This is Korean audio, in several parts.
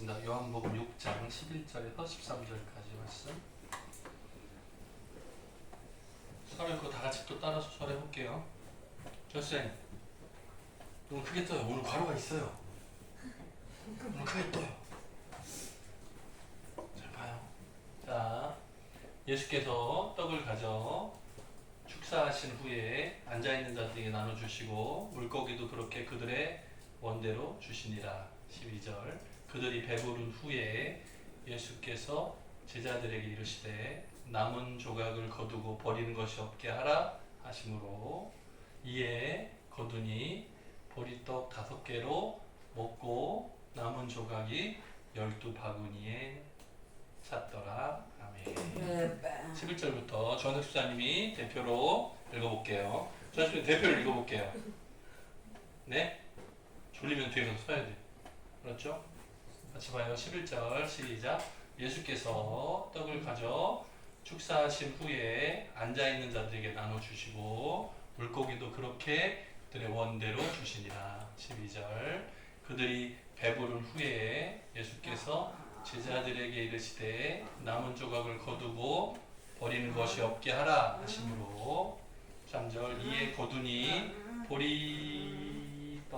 읽어보겠습니다. 요한복음 6장 11절에서 13절까지 말씀. 수업을 그거 다 같이 또 따라서 수업해볼게요. 조쌤, 눈 크게 떠요. 오늘 과로가 있어요. 눈 크게 떠요. 잘 봐요. 자, 예수께서 떡을 가져 축사하신 후에 앉아있는 자들에게 나눠주시고 물고기도 그렇게 그들의 원대로 주시니라. 12절. 그들이 배부른 후에 예수께서 제자들에게 이르시되 남은 조각을 거두고 버리는 것이 없게 하라 하심으로 이에 거두니 보리떡 5개로 먹고 남은 조각이 12바구니에 찼더라. 아멘. 11절부터 조한석 수사님이 대표로 읽어볼게요. 조한석 수사님 대표를 읽어볼게요. 네? 졸리면 뒤에서 써야 돼. 그렇죠? 같이 봐요. 11절 시작. 예수께서 떡을 가져 축사하신 후에 앉아있는 자들에게 나눠주시고 물고기도 그렇게 그들의 원대로 주시니라. 12절. 그들이 배부른 후에 예수께서 제자들에게 이르시되 남은 조각을 거두고 버리는 것이 없게 하라 하심으로. 3절. 이에 거두니 보리떡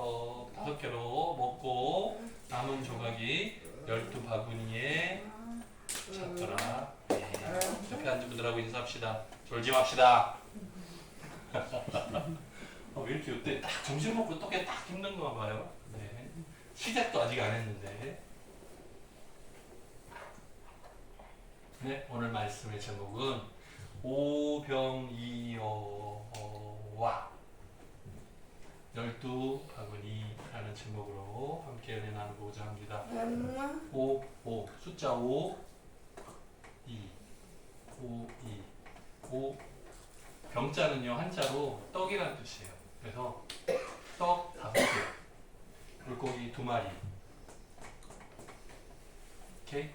5개로 먹고 남은 조각이 12바구니에 찼더라. 네. 옆에 앉은 분들하고 인사합시다. 졸지 맙시다. 왜 이렇게 이때 딱 점심 먹고 떡에 딱 힘든 거 봐요. 네. 시작도 아직 안 했는데. 네, 오늘 말씀의 제목은 오병이어와 12바구니라는 제목으로 함께 은혜 나누고자 합니다. 숫자 5, 5. 병자는요, 한자로 떡이라는 뜻이에요. 그래서 떡 5개, 물고기 2마리. 오케이?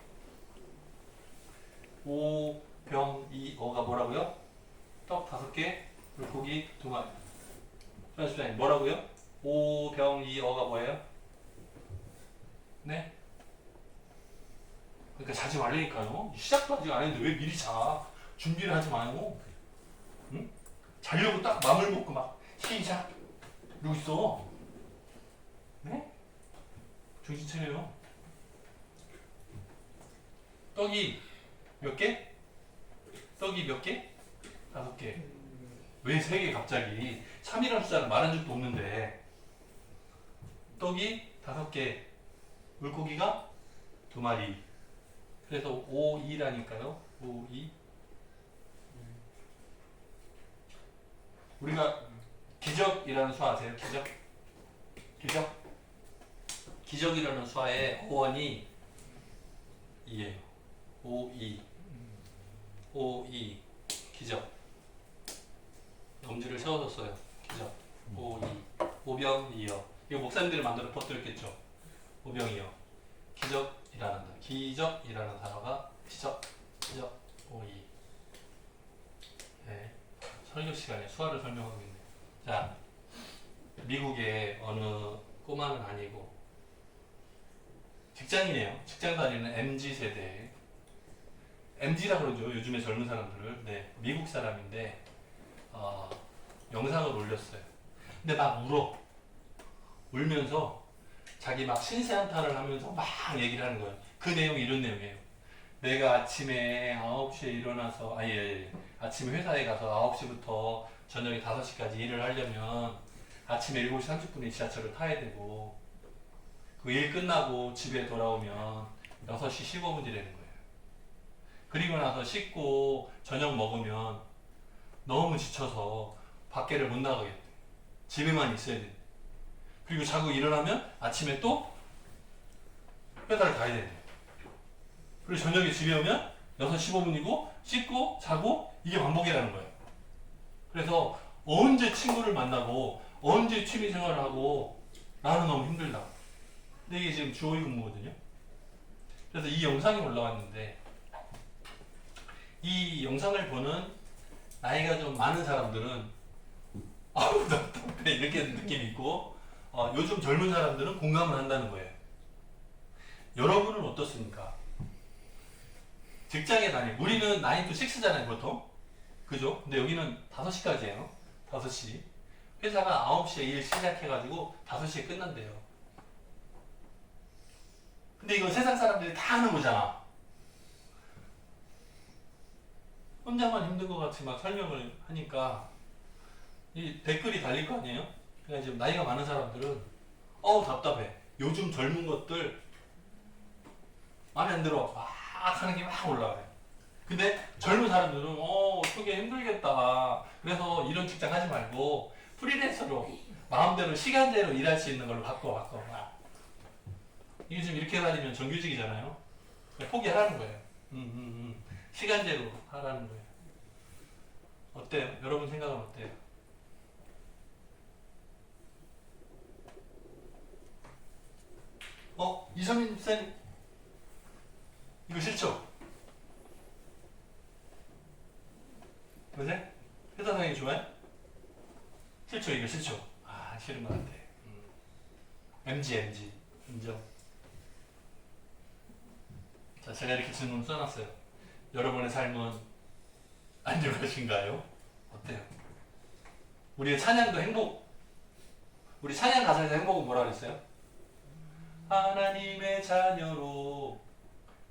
오병이어가 뭐라고요? 떡 5개, 물고기 2마리. 선생님 뭐라고요? 오병이어가 뭐예요? 네? 그러니까 자지 말라니까요. 시작도 아직 안 했는데 왜 미리 자? 준비를 하지 말고. 응? 자려고 딱 마음을 먹고 막 시작 이러고 있어. 네? 정신 차려요. 떡이 몇 개? 떡이 몇 개? 5개. 왜 3개 갑자기? 3이라는 숫자는 말한 적도 없는데. 떡이 5개, 물고기가 2마리. 그래서 5,2라니까요. 5,2. 우리가 기적이라는 수 아세요? 기적이라는 수화의 호원이 2예요. 5,2. 기적. 엄지를 세워서 써요. 기적. 5,2. 오병이어. 이거 목사님들이 만들어 퍼뜨렸겠죠. 오병이어. 기적이라는 단어가 기적. 5,2. 네. 설교 시간에 수화를 설명하고 있네. 자, 미국의 어느 꼬마는 아니고 직장이네요. 직장 다니는 MZ세대. MZ라고 그러죠. 요즘에 젊은 사람들을. 네, 미국 사람인데 영상을 올렸어요. 근데 막 울면서 자기 막 신세한탄을 하면서 막 얘기를 하는 거예요. 그 내용이 이런 내용이에요. 내가 아침에 9시에 일어나서 아침에 회사에 가서 9시부터 저녁에 5시까지 일을 하려면 아침에 7시 30분에 지하철을 타야 되고 그 일 끝나고 집에 돌아오면 6시 15분이 되는 거예요. 그리고 나서 씻고 저녁 먹으면 너무 지쳐서 밖에를 못 나가겠대. 집에만 있어야 돼. 그리고 자고 일어나면 아침에 또 회사를 가야 되네. 그리고 저녁에 집에 오면 6시 15분이고 씻고 자고 이게 반복이라는 거예요. 그래서 언제 친구를 만나고 언제 취미생활을 하고 나는 너무 힘들다. 근데 이게 지금 주 5일 근무거든요. 그래서 이 영상이 올라왔는데 이 영상을 보는 나이가 좀 많은 사람들은 아우 답답해 이렇게 느낌이 있고 요즘 젊은 사람들은 공감을 한다는 거예요. 여러분은 어떻습니까? 직장에 다니고 우리는 9 to 6잖아요 보통. 그죠? 근데 여기는 5시까지예요. 5시. 회사가 9시에 일 시작해가지고 5시에 끝난대요. 근데 이거 세상 사람들이 다 하는 거잖아. 혼자만 힘든 것 같이 막 설명을 하니까 이 댓글이 달릴 거 아니에요? 그러니까 지금 나이가 많은 사람들은 어우 답답해. 요즘 젊은 것들 마음에 안 들어. 막 하는 게 막 올라와요. 근데 젊은 사람들은 어떻게 힘들겠다. 그래서 이런 직장 하지 말고 프리랜서로 마음대로 시간대로 일할 수 있는 걸로 바꿔. 이게 지금 이렇게 다니면 정규직이잖아요. 포기하라는 거예요. 시간제로 하라는 거예요. 어때요? 여러분 생각은 어때요? 이성민 집사님 이거 싫죠? 그제? 회사 다니기 좋아해? 싫죠? 이거 싫죠? 아 싫은 것 같아. MG 인정. 자 제가 이렇게 질문 써놨어요. 여러분의 삶은 안녕하신가요? 어때요? 우리의 찬양도 행복. 우리 찬양 가사에서 행복은 뭐라 그랬어요? 하나님의 자녀로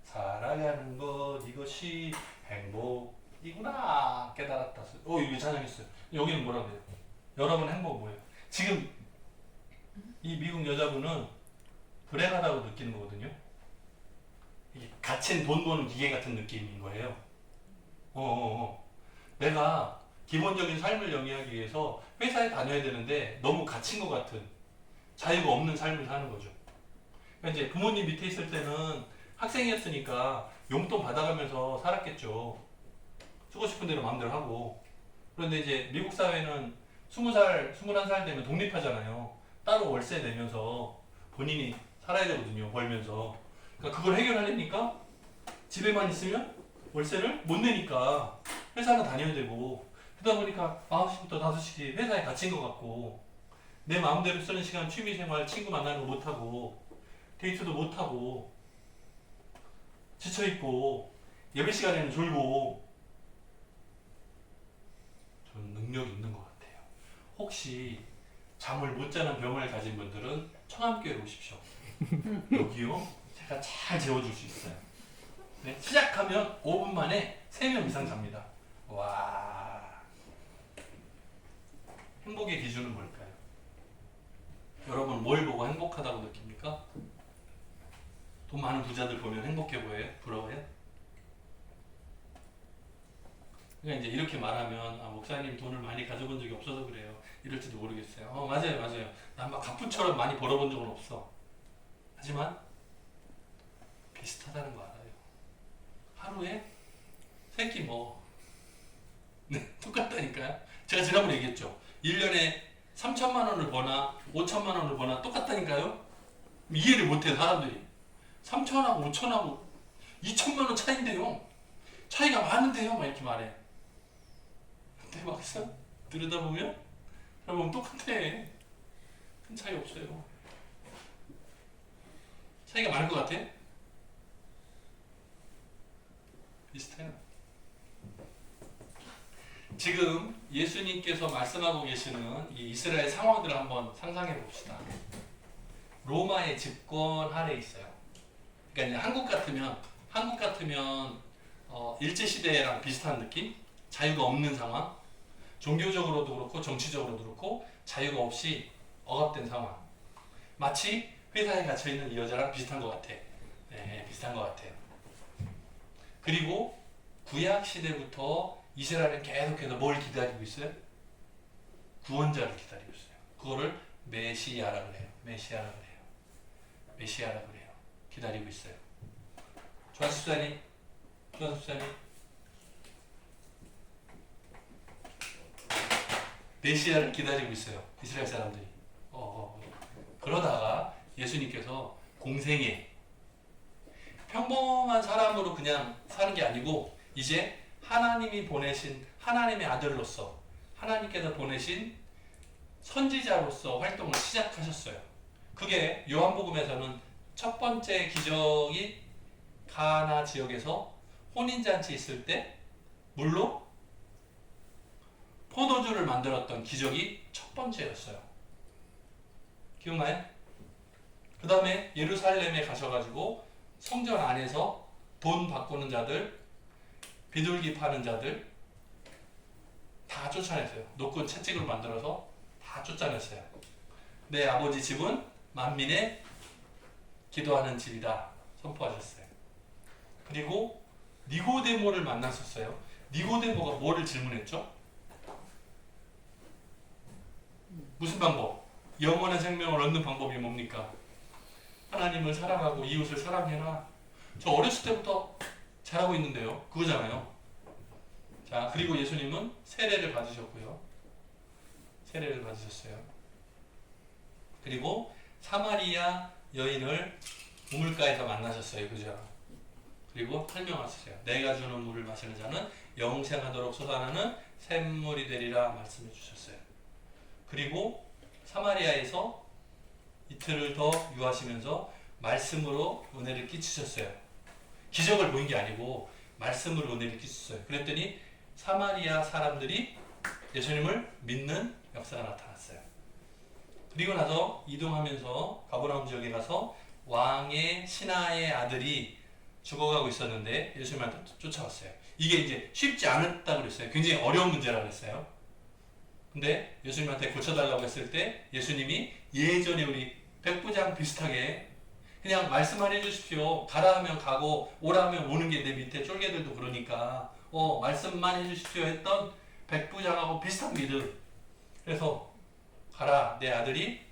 살아가는 것 이것이 행복이구나 깨달았다. 이거 찬양했어요. 여기는 뭐라 그래요? 여러분의 행복은 뭐예요? 지금 이 미국 여자분은 불행하다고 느끼는 거거든요. 이게 갇힌 돈 버는 기계 같은 느낌인 거예요. 내가 기본적인 삶을 영위하기 위해서 회사에 다녀야 되는데 너무 갇힌 것 같은 자유가 없는 삶을 사는 거죠. 그러니까 이제 부모님 밑에 있을 때는 학생이었으니까 용돈 받아가면서 살았겠죠. 쓰고 싶은 대로 마음대로 하고. 그런데 이제 미국 사회는 20살, 21살 되면 독립하잖아요. 따로 월세 내면서 본인이 살아야 되거든요. 벌면서. 그러니까 그걸 해결하려니까 집에만 있으면 월세를 못 내니까 회사는 다녀야 되고. 그러다 보니까 9시부터 5시 회사에 갇힌 것 같고 내 마음대로 쓰는 시간 취미생활 친구 만나는 거 못하고 데이트도 못하고 지쳐있고 예배 시간에는 졸고. 저는 능력이 있는 것 같아요. 혹시 잠을 못 자는 병을 가진 분들은 청암교회로 오십시오. 여기요 제가 잘 재워줄 수 있어요. 네, 시작하면 5분 만에 3명 이상 잡니다. 와, 행복의 기준은 뭘까요? 여러분 뭘 보고 행복하다고 느낍니까? 돈 많은 부자들 보면 행복해 보여요? 부러워요? 그러니까 이제 이렇게 말하면 목사님 돈을 많이 가져본 적이 없어서 그래요. 이럴지도 모르겠어요. 맞아요. 난 막 갑부처럼 많이 벌어본 적은 없어. 하지만 비슷하다는 거 알아요. 하루에 3끼 먹어. 네, 똑같다니까요. 제가 지난번에 얘기했죠. 1년에 3천만 원을 버나 5천만 원을 버나 똑같다니까요. 이해를 못해 사람들이. 3천하고 5천하고 2천만 원 차이인데요. 차이가 많은데요. 막 이렇게 말해. 근데 막상 들여다보면 여러분 똑같아. 큰 차이 없어요. 차이가 많은 것 같아? 비슷해요. 지금 예수님께서 말씀하고 계시는 이 이스라엘 상황들을 한번 상상해 봅시다. 로마의 집권 아래 있어요. 그러니까 한국 같으면 일제 시대랑 비슷한 느낌? 자유가 없는 상황. 종교적으로도 그렇고 정치적으로도 그렇고 자유가 없이 억압된 상황. 마치 회사에 갇혀 있는 이 여자랑 비슷한 것 같아. 네, 비슷한 것 같아요. 그리고 구약 시대부터 이스라엘은 계속해서 뭘 기다리고 있어요? 구원자를 기다리고 있어요. 그거를 메시아라 그래요. 메시아라 그래요. 기다리고 있어요. 조아십사님. 메시아를 기다리고 있어요. 이스라엘 사람들이. 그러다가 예수님께서 공생애 평범한 사람으로 그냥 사는 게 아니고 이제 하나님이 보내신 하나님의 아들로서 하나님께서 보내신 선지자로서 활동을 시작하셨어요. 그게 요한복음에서는 첫 번째 기적이 가나 지역에서 혼인잔치 있을 때 물로 포도주를 만들었던 기적이 첫 번째였어요. 기억나요? 그 다음에 예루살렘에 가셔가지고 성전 안에서 돈 바꾸는 자들, 비둘기 파는 자들 다 쫓아냈어요. 노끈 채찍으로 만들어서 다 쫓아냈어요. 내 아버지 집은 만민의 기도하는 집이다 선포하셨어요. 그리고 니고데모를 만났었어요. 니고데모가 뭐를 질문했죠? 무슨 방법? 영원한 생명을 얻는 방법이 뭡니까? 하나님을 사랑하고 이웃을 사랑해라. 저 어렸을 때부터 잘하고 있는데요. 그거잖아요. 자, 그리고 예수님은 세례를 받으셨고요. 세례를 받으셨어요. 그리고 사마리아 여인을 우물가에서 만나셨어요. 그죠? 그리고 설명하셨어요. 내가 주는 물을 마시는 자는 영생하도록 솟아나는 샘물이 되리라 말씀해 주셨어요. 그리고 사마리아에서 이틀을 더 유하시면서 말씀으로 은혜를 끼치셨어요. 기적을 보인 게 아니고 말씀으로 은혜를 끼치셨어요. 그랬더니 사마리아 사람들이 예수님을 믿는 역사가 나타났어요. 그리고 나서 이동하면서 가버나움 지역에 가서 왕의 신하의 아들이 죽어가고 있었는데 예수님한테 쫓아왔어요. 이게 이제 쉽지 않았다고 그랬어요. 굉장히 어려운 문제라고 그랬어요. 근데 예수님한테 고쳐달라고 했을 때 예수님이 예전에 우리 백부장 비슷하게 그냥 말씀만 해주십시오. 가라 하면 가고 오라 하면 오는 게 내 밑에 쫄개들도 그러니까 말씀만 해주십시오 했던 백부장하고 비슷한 믿음. 그래서 가라 내 아들이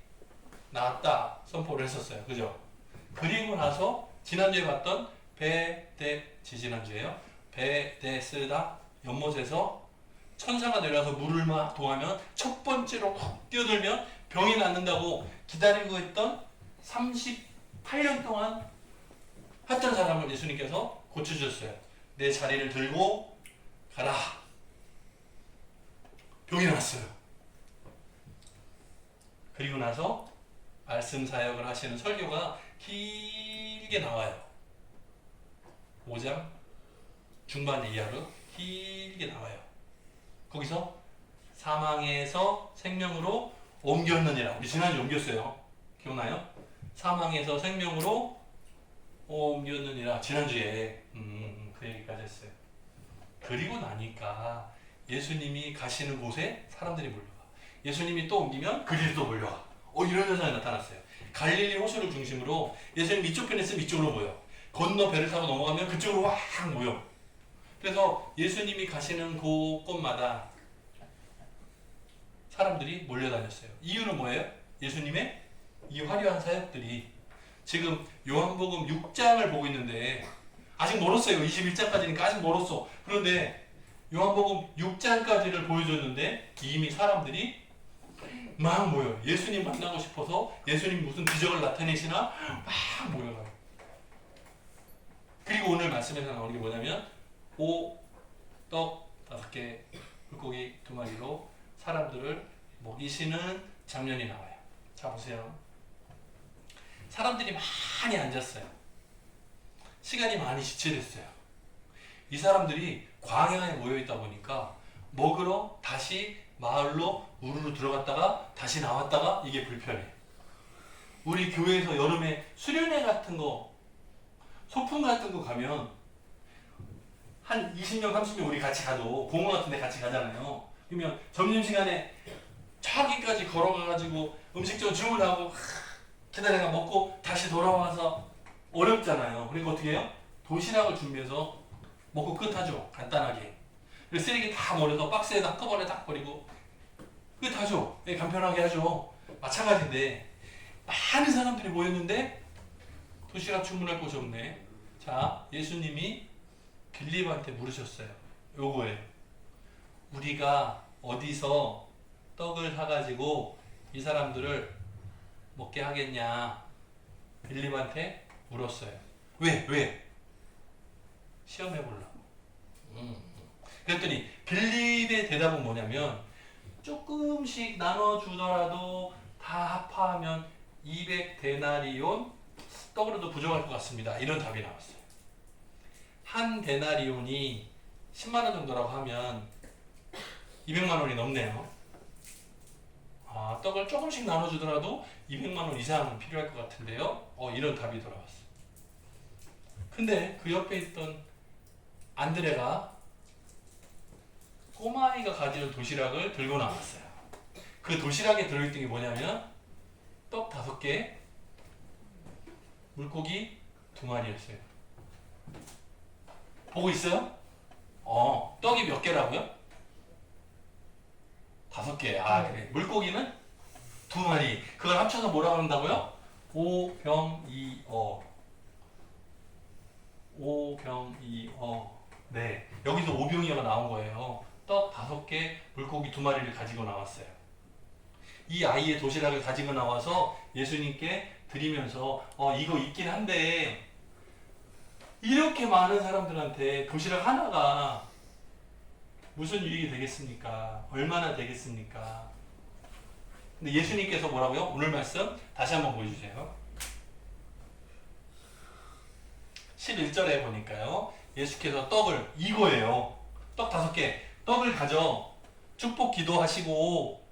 나았다 선포를 했었어요. 그죠? 그리고 나서 지난주에 봤던 지난주에요. 베데스다 연못에서 천사가 내려와서 물을 막 동하면 첫 번째로 확 뛰어들면 병이 낫는다고 기다리고 있던 38년 동안 했던 사람을 예수님께서 고쳐주셨어요. 내 자리를 들고 가라. 병이 나았어요. 그리고 나서 말씀 사역을 하시는 설교가 길게 나와요. 5장 중반 이하로 길게 나와요. 거기서 사망에서 생명으로 옮겼느니라. 우리 지난주에 옮겼어요. 기억나요? 사망에서 생명으로 옮겼느니라. 지난주에 그 얘기까지 했어요. 그리고 나니까 예수님이 가시는 곳에 사람들이 몰려가. 예수님이 또 옮기면 그리스도 몰려가. 이런 현상이 나타났어요. 갈릴리 호수를 중심으로 예수님 이쪽 편에 있으면 이쪽으로 모여. 건너 배를 타고 넘어가면 그쪽으로 확 모여. 그래서 예수님이 가시는 곳곳마다 사람들이 몰려다녔어요. 이유는 뭐예요? 예수님의 이 화려한 사역들이 지금 요한복음 6장을 보고 있는데 아직 멀었어요. 21장까지니까 아직 멀었어. 그런데 요한복음 6장까지를 보여줬는데 이미 사람들이 막 모여요. 예수님 만나고 싶어서 예수님 무슨 기적을 나타내시나 막 모여요. 그리고 오늘 말씀에서 나오는 게 뭐냐면 떡 5개, 물고기 2마리로 사람들을 먹이시는 장면이 나와요. 자 보세요. 사람들이 많이 앉았어요. 시간이 많이 지체됐어요. 이 사람들이 광야에 모여있다 보니까 먹으러 다시 마을로 우르르 들어갔다가 다시 나왔다가 이게 불편해. 우리 교회에서 여름에 수련회 같은 거 소풍 같은 거 가면 한 20명 30명 우리 같이 가도 공원 같은 데 같이 가잖아요. 그러면 점심시간에 저기까지 걸어가가지고 음식점 주문하고 기다려가 먹고 다시 돌아와서 어렵잖아요. 그러니까 어떻게 해요? 도시락을 준비해서 먹고 끝하죠. 간단하게. 그리고 쓰레기 다 버려서 박스에다 한꺼번에 딱 버리고 끝하죠. 간편하게 하죠. 마찬가지인데 많은 사람들이 모였는데 도시락 주문할 곳이 없네. 자, 예수님이 빌립한테 물으셨어요. 요거예요. 우리가 어디서 떡을 사가지고 이 사람들을 먹게 하겠냐. 빌립한테 물었어요. 왜? 시험해보려고. 그랬더니 빌립의 대답은 뭐냐면 조금씩 나눠주더라도 다 합하면 200데나리온 떡으로도 부족할 것 같습니다. 이런 답이 나왔어요. 한 데나리온이 10만 원 정도라고 하면 200만 원이 넘네요. 아, 떡을 조금씩 나눠주더라도 200만 원 이상은 필요할 것 같은데요. 이런 답이 돌아왔어. 근데 그 옆에 있던 안드레가 꼬마아이가 가지는 도시락을 들고 나왔어요. 그 도시락에 들어있던 게 뭐냐면 떡 5개, 물고기 2마리였어요. 보고 있어요? 떡이 몇 개라고요? 5개. 아, 그래. 물고기는 2마리. 그걸 합쳐서 뭐라고 한다고요? 오병이어. 오병이어. 네. 여기서 오병이어가 나온 거예요. 떡 5개, 물고기 2마리를 가지고 나왔어요. 이 아이의 도시락을 가지고 나와서 예수님께 드리면서 이거 있긴 한데 이렇게 많은 사람들한테 도시락 하나가 무슨 유익이 되겠습니까? 얼마나 되겠습니까? 근데 예수님께서 뭐라고요? 오늘 말씀 다시 한번 보여주세요. 11절에 보니까요. 예수께서 떡을 이거예요. 떡 5개. 떡을 가져 축복 기도하시고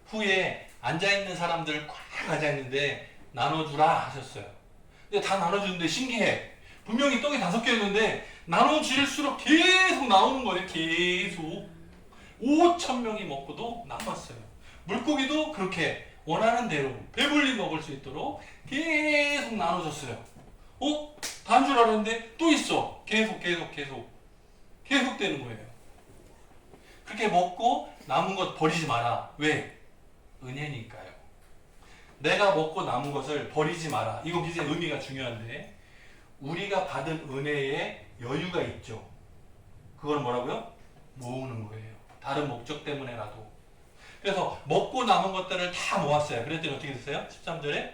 후에 앉아있는 사람들 꽉 앉아있는데 나눠주라 하셨어요. 근데 다 나눠주는데 신기해. 분명히 떡이 5개였는데 나눠질수록 계속 나오는 거예요. 계속. 5,000명이 먹고도 남았어요. 물고기도 그렇게 원하는 대로 배불리 먹을 수 있도록 계속 나눠줬어요. 다 한 줄 알았는데 또 있어. 계속 되는 거예요. 그렇게 먹고 남은 것 버리지 마라. 왜? 은혜니까요. 내가 먹고 남은 것을 버리지 마라. 이거 굉장히 의미가 중요한데 우리가 받은 은혜에 여유가 있죠. 그걸 뭐라고요? 모으는 거예요. 다른 목적 때문에라도. 그래서 먹고 남은 것들을 다 모았어요. 그랬더니 어떻게 됐어요? 13절에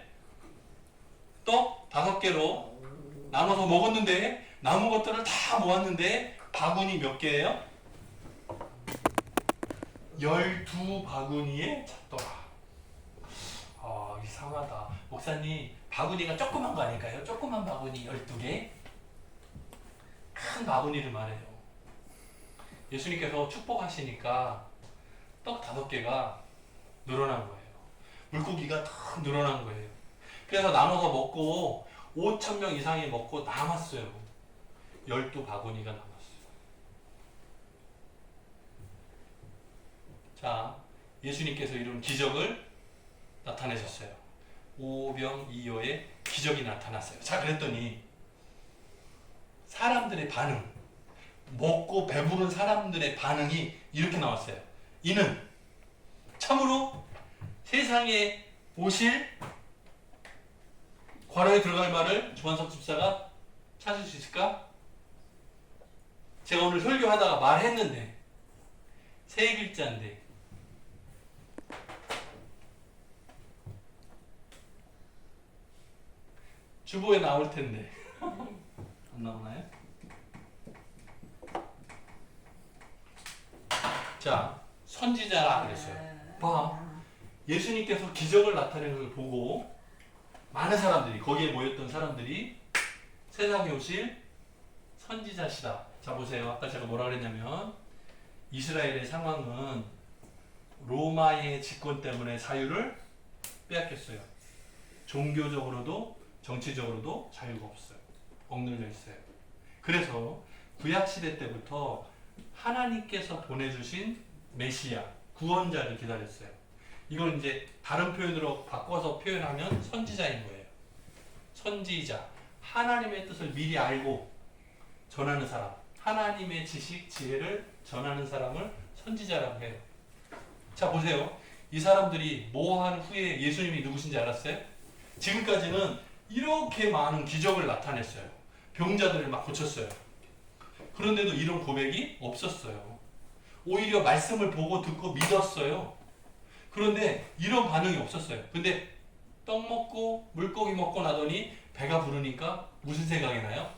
떡 5개로 나눠서 먹었는데 남은 것들을 다 모았는데 바구니 몇 개예요? 12바구니에 찼더라. 이상하다. 목사님 바구니가 조그만 거 아닐까요? 조그만 바구니 12개? 큰 바구니를 말해요. 예수님께서 축복하시니까 떡 5개가 늘어난 거예요. 물고기가 더 늘어난 거예요. 그래서 나눠서 먹고 5,000명 이상이 먹고 남았어요. 12바구니가 남았어요. 자, 예수님께서 이룬 기적을 나타내셨어요. 오병이어의 기적이 나타났어요. 자, 그랬더니 사람들의 반응, 먹고 배부른 사람들의 반응이 이렇게 나왔어요. 이는 참으로 세상에 오실 괄호에 들어갈 말을 조한석 집사가 찾을 수 있을까? 제가 오늘 설교하다가 말했는데 3글자인데 주보에 나올 텐데 안 나오나요? 자, 선지자라 그랬어요. 봐, 예수님께서 기적을 나타내는 걸 보고 많은 사람들이, 거기에 모였던 사람들이 세상에 오실 선지자시다. 자, 보세요. 아까 제가 뭐라 그랬냐면 이스라엘의 상황은 로마의 집권 때문에 자유를 빼앗겼어요. 종교적으로도 정치적으로도 자유가 없어요. 억눌려 있어요. 그래서 구약시대 때부터 하나님께서 보내주신 메시아, 구원자를 기다렸어요. 이걸 이제 다른 표현으로 바꿔서 표현하면 선지자인 거예요. 선지자, 하나님의 뜻을 미리 알고 전하는 사람, 하나님의 지식, 지혜를 전하는 사람을 선지자라고 해요. 자, 보세요. 이 사람들이 모한 후에 예수님이 누구신지 알았어요? 지금까지는 이렇게 많은 기적을 나타냈어요. 병자들을 막 고쳤어요. 그런데도 이런 고백이 없었어요. 오히려 말씀을 보고 듣고 믿었어요. 그런데 이런 반응이 없었어요. 근데 떡 먹고 물고기 먹고 나더니 배가 부르니까 무슨 생각이 나요?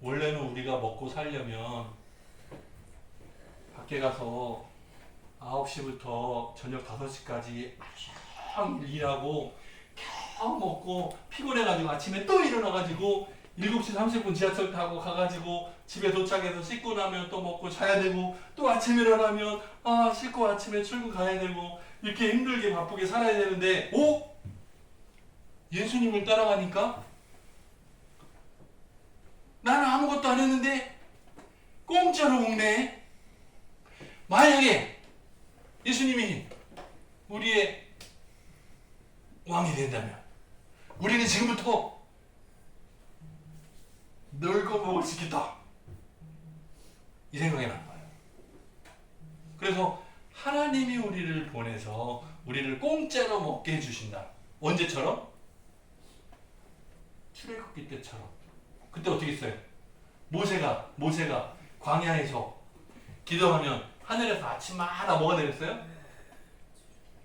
원래는 우리가 먹고 살려면 밖에 가서 9시부터 저녁 5시까지 일하고 겨우 먹고 피곤해가지고 아침에 또 일어나가지고 7시 30분 지하철 타고 가가지고 집에 도착해서 씻고 나면 또 먹고 자야 되고 또 아침에 일어나면 씻고 아침에 출근 가야 되고 이렇게 힘들게 바쁘게 살아야 되는데 예수님을 따라가니까 나는 아무것도 안 했는데 공짜로 먹네. 만약에 예수님이 우리의 왕이 된다면 우리는 지금부터 널고 먹을 수 있겠다. 이 생각이 난 거예요. 그래서 하나님이 우리를 보내서 우리를 공짜로 먹게 해주신다. 언제처럼? 출애굽기 때처럼. 그때 어떻게 했어요? 모세가 광야에서 기도하면 하늘에서 아침마다 뭐가 내렸어요?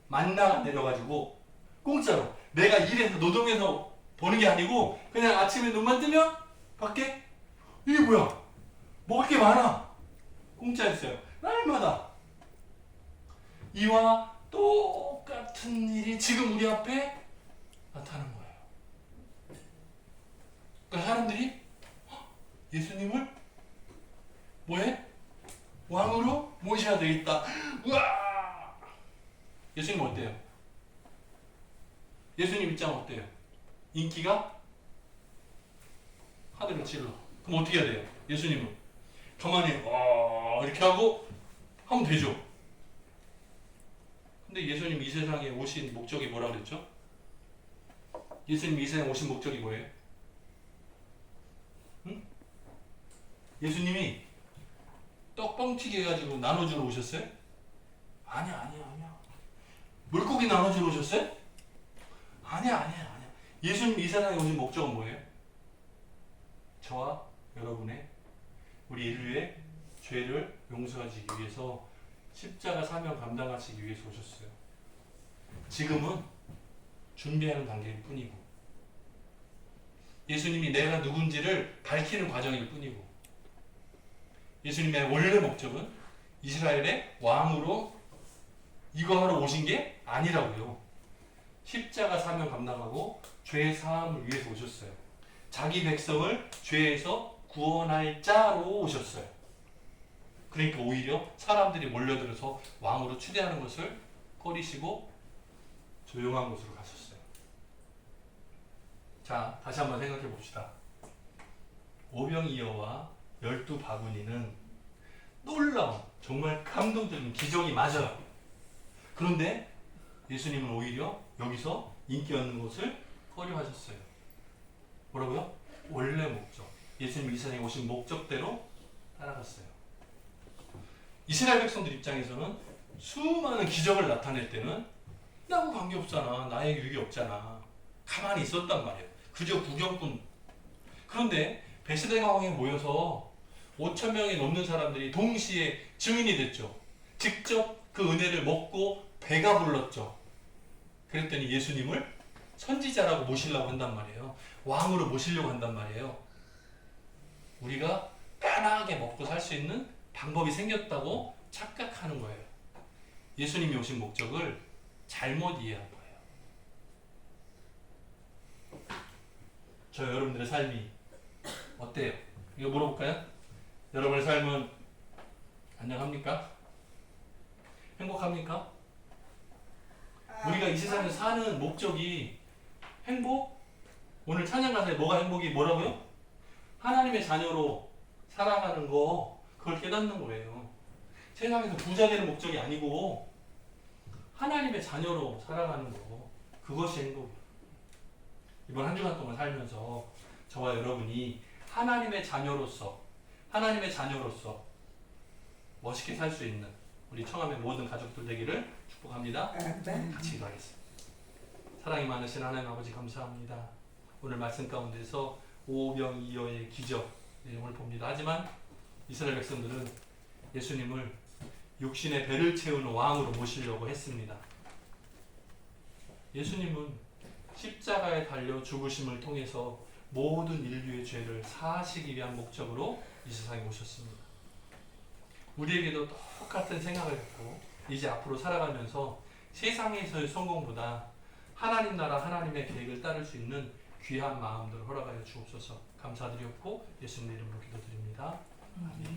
만나가 내려가지고 공짜로 내가 일해서 노동해서 버는 게 아니고 그냥 아침에 눈만 뜨면 밖에 이게 뭐야? 먹을 게 많아. 공짜였어요. 날마다. 이와 똑같은 일이 지금 우리 앞에 나타나는 거예요. 그러니까 사람들이 예수님을 뭐해? 왕으로 모셔야 되겠다. 우와! 예수님 어때요? 예수님 입장 어때요? 인기가 하늘을 찔러. 그럼 어떻게 해야 돼요? 예수님은 가만히 이렇게 하고 하면 되죠. 근데 예수님 이 세상에 오신 목적이 뭐라 그랬죠? 예수님 이 세상에 오신 목적이 뭐예요? 응? 예수님이 떡 뻥튀기 해가지고 나눠주러 오셨어요? 아니야. 물고기 나눠주러 오셨어요? 아니야. 예수님 이 세상에 오신 목적은 뭐예요? 저와 여러분의 우리 인류의 죄를 용서하시기 위해서 십자가 사명 감당하시기 위해서 오셨어요. 지금은 준비하는 단계일 뿐이고 예수님이 내가 누군지를 밝히는 과정일 뿐이고 예수님의 원래 목적은 이스라엘의 왕으로 이거 하러 오신 게 아니라고요. 십자가 사명 감당하고 죄 사함을 위해서 오셨어요. 자기 백성을 죄에서 구원할 자로 오셨어요. 그러니까 오히려 사람들이 몰려들어서 왕으로 추대하는 것을 꺼리시고 조용한 곳으로 가셨어요. 자, 다시 한번 생각해 봅시다. 오병이어와 12바구니는 놀라운 정말 감동적인 기적이 맞아요. 그런데 예수님은 오히려 여기서 인기 얻는 것을 꺼려하셨어요. 뭐라고요? 원래 목적. 예수님이 이 세상에 오신 목적대로 따라갔어요. 이스라엘 백성들 입장에서는 수많은 기적을 나타낼 때는 나하고 관계없잖아. 나에게 유익이 없잖아. 가만히 있었단 말이에요. 그저 구경꾼. 그런데 베스다 강에 모여서 5천 명이 넘는 사람들이 동시에 증인이 됐죠. 직접 그 은혜를 먹고 배가 불렀죠. 그랬더니 예수님을 선지자라고 모시려고 한단 말이에요. 왕으로 모시려고 한단 말이에요. 우리가 편하게 먹고 살 수 있는 방법이 생겼다고 착각하는 거예요. 예수님이 오신 목적을 잘못 이해한 거예요. 저 여러분들의 삶이 어때요? 이거 물어볼까요? 여러분의 삶은 안녕합니까? 행복합니까? 우리가 이 세상에서 사는 목적이 행복? 오늘 찬양 가사에 뭐가 행복이 뭐라고요? 하나님의 자녀로 살아가는 거, 그걸 깨닫는 거예요. 세상에서 부자 되는 목적이 아니고 하나님의 자녀로 살아가는 거, 그것이 행복이에요. 이번 한 주간 동안 살면서 저와 여러분이 하나님의 자녀로서 멋있게 살 수 있는 우리 청함의 모든 가족들 되기를 축복합니다. 같이 기도하겠습니다. 사랑이 많으신 하나님 아버지 감사합니다. 오늘 말씀 가운데서 오병이어의 기적 내용을 봅니다. 하지만 이스라엘 백성들은 예수님을 육신의 배를 채우는 왕으로 모시려고 했습니다. 예수님은 십자가에 달려 죽으심을 통해서 모든 인류의 죄를 사하시기 위한 목적으로 이 세상에 오셨습니다. 우리에게도 똑같은 생각을 갖고 이제 앞으로 살아가면서 세상에서의 성공보다 하나님 나라 하나님의 계획을 따를 수 있는 귀한 마음들 허락하여 주옵소서. 감사드렸고 예수님의 이름으로 기도드립니다. 아멘.